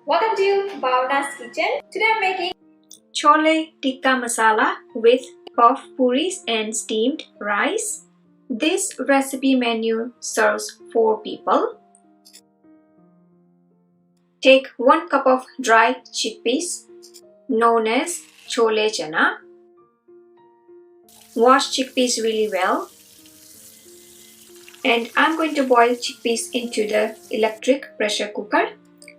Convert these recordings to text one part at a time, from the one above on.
Welcome to Bhavna's kitchen. Today I'm making Chole Tikka Masala with puff puris and steamed rice. This recipe menu serves 4 people. Take 1 cup of dry chickpeas known as Chole Chana. Wash chickpeas really well. And I'm going to boil chickpeas into the electric pressure cooker.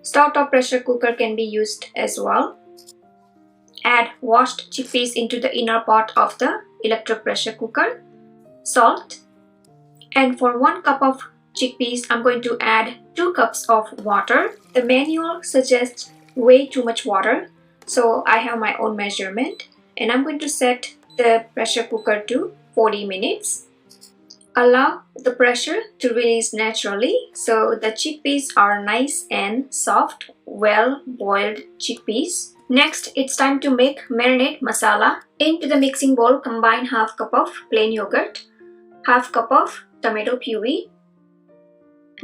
Stove-top pressure cooker can be used as well. Add washed chickpeas into the inner pot of the electric pressure cooker. Salt. And for 1 cup of chickpeas, I'm going to add 2 cups of water. The manual suggests way too much water, so I have my own measurement. And I'm going to set the pressure cooker to 40 minutes. Allow the pressure to release naturally so the chickpeas are nice and soft, well-boiled chickpeas. Next, it's time to make marinade masala. Into the mixing bowl, combine half cup of plain yogurt, half cup of tomato puree,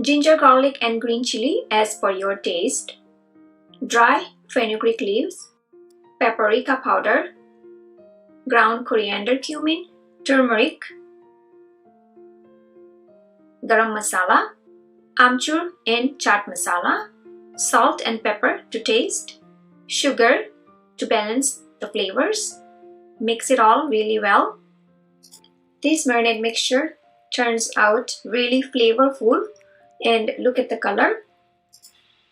ginger, garlic and green chili as per your taste, dry fenugreek leaves, paprika powder, ground coriander, cumin, turmeric, garam masala, amchur and chaat masala, salt and pepper to taste, sugar to balance the flavors. Mix it all really well. This marinade mixture turns out really flavorful, and look at the color.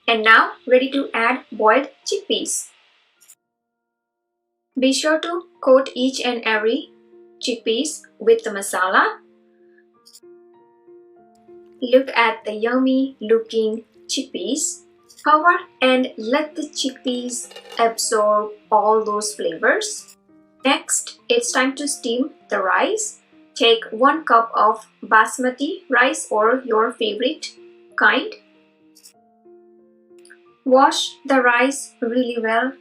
And now ready to add boiled chickpeas. Be sure to coat each and every chickpeas with the masala. Look at the yummy looking chickpeas. Cover and let the chickpeas absorb all those flavors. Next, it's time to steam the rice. Take 1 cup of basmati rice or your favorite kind. Wash the rice really well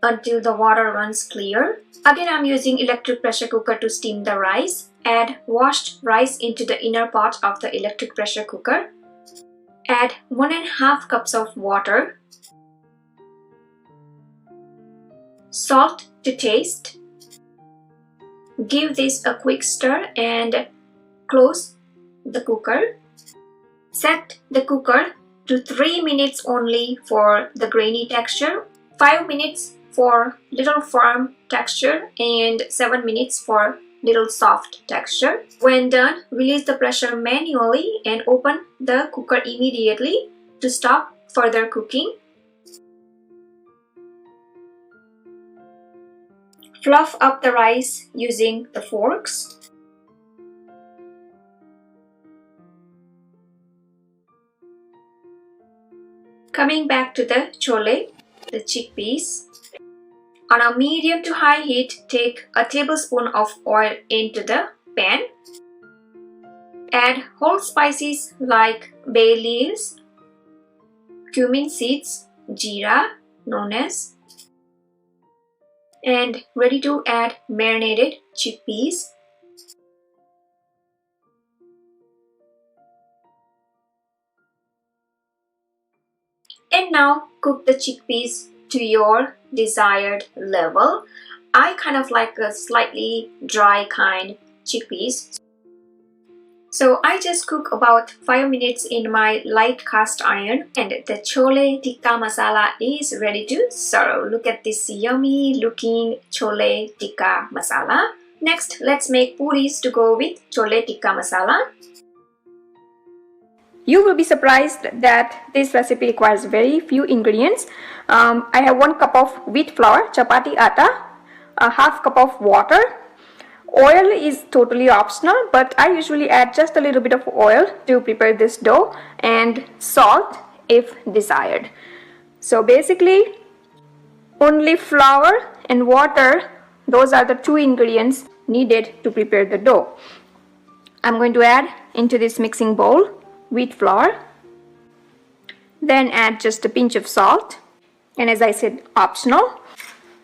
until the water runs clear. Again, I'm using electric pressure cooker to steam the rice. Add washed rice into the inner pot of the electric pressure cooker. Add 1.5 cups of water. Salt to taste. Give this a quick stir and close the cooker. Set the cooker to 3 minutes only for the grainy texture, 5 minutes for little firm texture, and 7 minutes for little soft texture. When done, release the pressure manually and open the cooker immediately to stop further cooking. Fluff up the rice using the forks. Coming back to the chole, the chickpeas. On a medium to high heat, take a tablespoon of oil into the pan. Add whole spices like bay leaves, cumin seeds, jeera known as, and ready to add marinated chickpeas. And now cook the chickpeas to your desired level. I kind of like a slightly dry kind chickpeas. So I just cook about 5 minutes in my light cast iron, and the chole tikka masala is ready to serve. Look at this yummy looking chole tikka masala. Next, let's make puris to go with chole tikka masala. You will be surprised that this recipe requires very few ingredients. I have 1 cup of wheat flour, chapati atta, a half cup of water. Oil is totally optional, but I usually add just a little bit of oil to prepare this dough, and salt if desired. So basically, only flour and water, those are the 2 ingredients needed to prepare the dough. I'm going to add into this mixing bowl wheat flour, then add just a pinch of salt, and as I said, optional.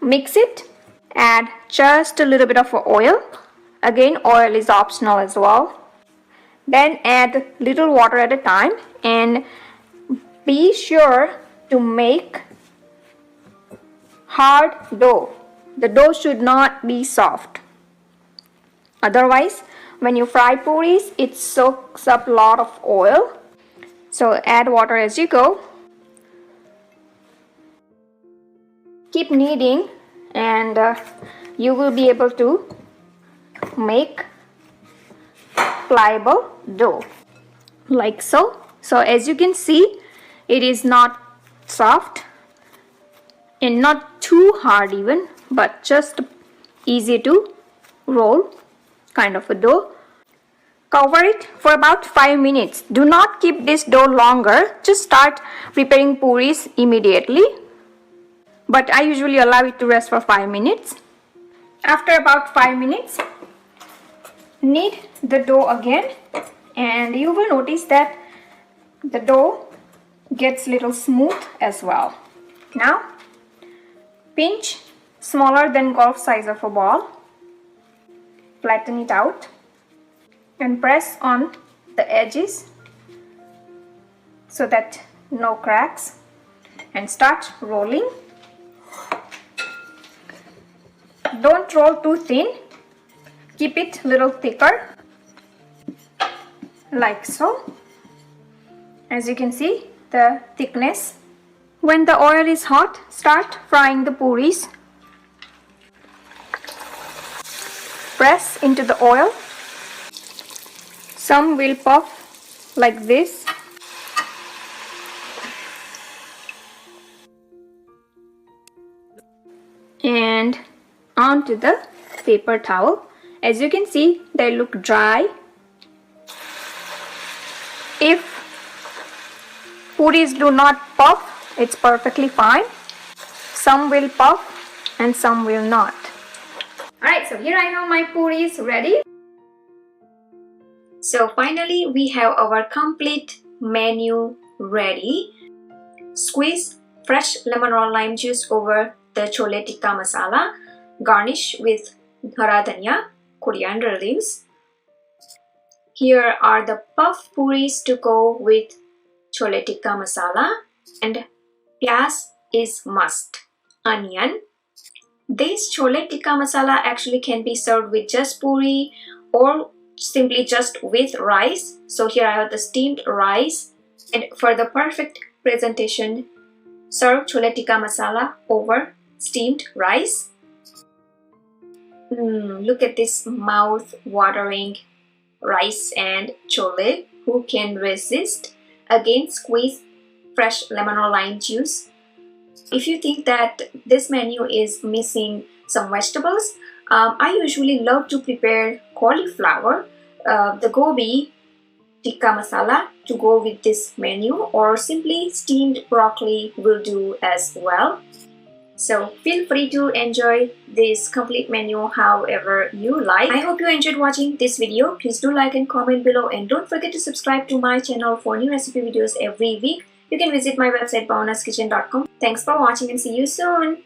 Mix it, add just a little bit of oil. Again, oil is optional as well. Then add little water at a time, and be sure to make hard dough. The dough should not be soft. Otherwise, when you fry puris, it soaks up a lot of oil. So add water as you go. Keep kneading and you will be able to make pliable dough like so. So as you can see, it is not soft and not too hard even, but just easy to roll kind of a dough. Cover it for about 5 minutes. Do not keep this dough longer. Just start preparing puris immediately. But I usually allow it to rest for 5 minutes. After about 5 minutes, knead the dough again and you will notice that the dough gets little smooth as well. Now, pinch smaller than golf size of a ball. Flatten it out and press on the edges so that no cracks and start rolling. Don't roll too thin, keep it a little thicker like so. As you can see the thickness. When the oil is hot, start frying the puris. Press into the oil. Some will puff like this. And onto the paper towel. As you can see, they look dry. If puris do not puff, it's perfectly fine. Some will puff and some will not. Alright, so here I have my puris ready. So finally we have our complete menu ready. Squeeze fresh lemon or lime juice over the Chole Tikka Masala. Garnish with hara dhania, coriander leaves. Here are the puff puris to go with Chole Tikka Masala. And pyaz is must. Onion. This Chole Tikka Masala actually can be served with just puri or simply just with rice. So here I have the steamed rice. And for the perfect presentation, serve Chole Tikka Masala over steamed rice. Look at this mouth-watering rice and chole. Who can resist? Again, squeeze fresh lemon or lime juice. If you think that this menu is missing some vegetables, I usually love to prepare cauliflower, the gobi tikka masala to go with this menu, or simply steamed broccoli will do as well. So feel free to enjoy this complete menu however you like. I hope you enjoyed watching this video. Please do like and comment below, and don't forget to subscribe to my channel for new recipe videos every week. You can visit my website bhavnaskitchen.com. Thanks for watching and see you soon.